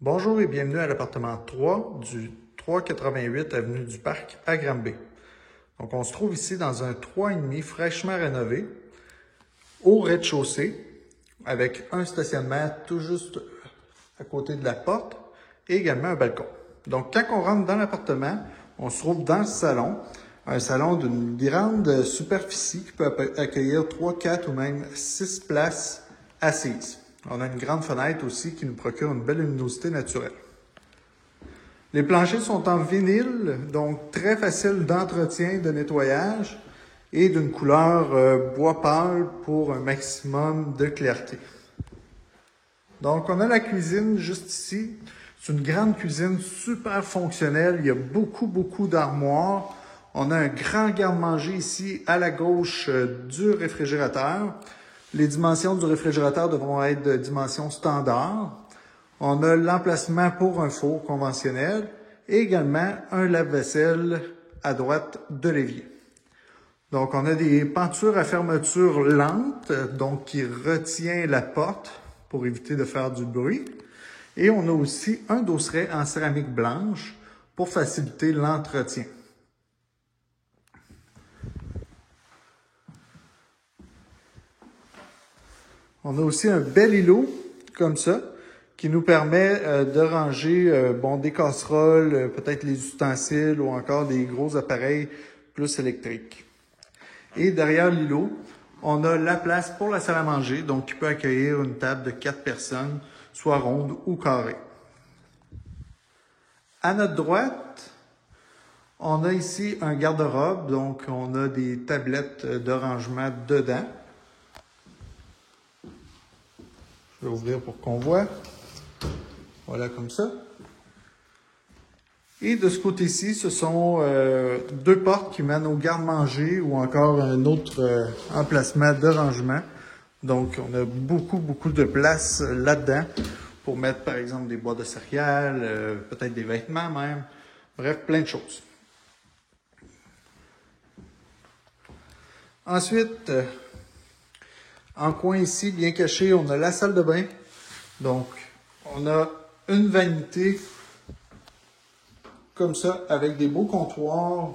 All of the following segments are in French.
Bonjour et bienvenue à l'appartement 3 du 388 avenue du Parc à Granby. Donc, on se trouve ici dans un 3,5 fraîchement rénové au rez-de-chaussée avec un stationnement tout juste à côté de la porte et également un balcon. Donc, quand on rentre dans l'appartement, on se trouve dans le salon, un salon d'une grande superficie qui peut accueillir 3, 4 ou même 6 places assises. On a une grande fenêtre aussi qui nous procure une belle luminosité naturelle. Les planchers sont en vinyle, donc très facile d'entretien, de nettoyage et d'une couleur bois pâle pour un maximum de clarté. Donc, on a la cuisine juste ici. C'est une grande cuisine super fonctionnelle. Il y a beaucoup d'armoires. On a un grand garde-manger ici à la gauche du réfrigérateur. Les dimensions du réfrigérateur devront être de dimension standard. On a l'emplacement pour un four conventionnel et également un lave-vaisselle à droite de l'évier. Donc, on a des pentures à fermeture lente, donc qui retient la porte pour éviter de faire du bruit. Et on a aussi un dosseret en céramique blanche pour faciliter l'entretien. On a aussi un bel îlot, comme ça, qui nous permet de ranger des casseroles, peut-être les ustensiles ou encore des gros appareils plus électriques. Et derrière l'îlot, on a la place pour la salle à manger, donc qui peut accueillir une table de 4 personnes, soit ronde ou carrée. À notre droite, on a ici un garde-robe, donc on a des tablettes de rangement dedans. Je vais ouvrir pour qu'on voit. Voilà, comme ça. Et de ce côté-ci, ce sont deux portes qui mènent au garde-manger ou encore un autre emplacement de rangement. Donc, on a beaucoup de place là-dedans pour mettre, par exemple, des boîtes de céréales, peut-être des vêtements même. Bref, plein de choses. Ensuite, en coin ici, bien caché, on a la salle de bain. Donc, on a une vanité comme ça, avec des beaux comptoirs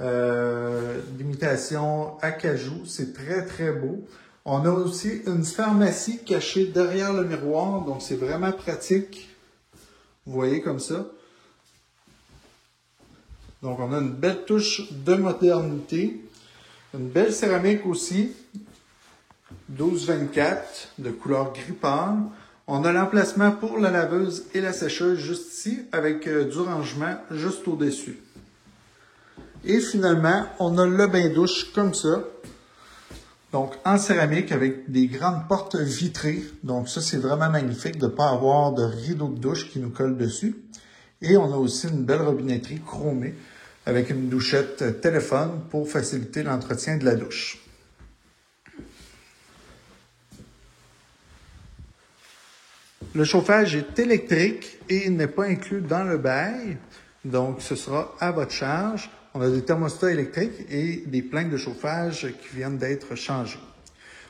d'imitation acajou. C'est très beau. On a aussi une pharmacie cachée derrière le miroir, donc c'est vraiment pratique. Vous voyez comme ça. Donc, on a une belle touche de modernité. Une belle céramique aussi. 12-24 de couleur gris pâle. On a l'emplacement pour la laveuse et la sécheuse juste ici avec du rangement juste au-dessus. Et finalement, on a le bain-douche comme ça. Donc en céramique avec des grandes portes vitrées. Donc ça, c'est vraiment magnifique de ne pas avoir de rideau de douche qui nous colle dessus. Et on a aussi une belle robinetterie chromée avec une douchette téléphone pour faciliter l'entretien de la douche. Le chauffage est électrique et il n'est pas inclus dans le bail, donc ce sera à votre charge. On a des thermostats électriques et des plaques de chauffage qui viennent d'être changées.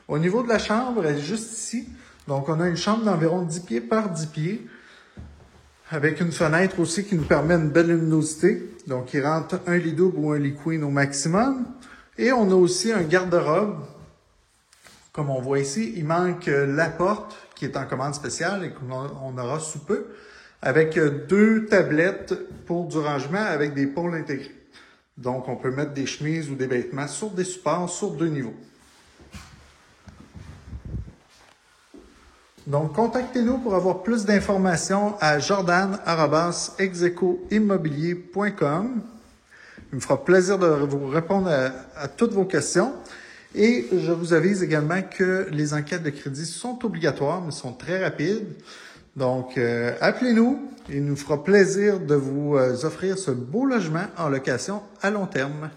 Au niveau de la chambre, elle est juste ici. Donc on a une chambre d'environ 10 pieds par 10 pieds avec une fenêtre aussi qui nous permet une belle luminosité. Donc il rentre un lit double ou un lit queen au maximum. Et on a aussi un garde-robe. Comme on voit ici, il manque la porte qui est en commande spéciale et qu'on aura sous peu, avec deux tablettes pour du rangement avec des pôles intégrés. Donc, on peut mettre des chemises ou des vêtements sur des supports sur 2 niveaux. Donc, contactez-nous pour avoir plus d'informations à jordan@execoimmobilier.com. Il me fera plaisir de vous répondre à toutes vos questions. Et je vous avise également que les enquêtes de crédit sont obligatoires, mais sont très rapides. Donc, appelez-nous. Il nous fera plaisir de vous offrir ce beau logement en location à long terme.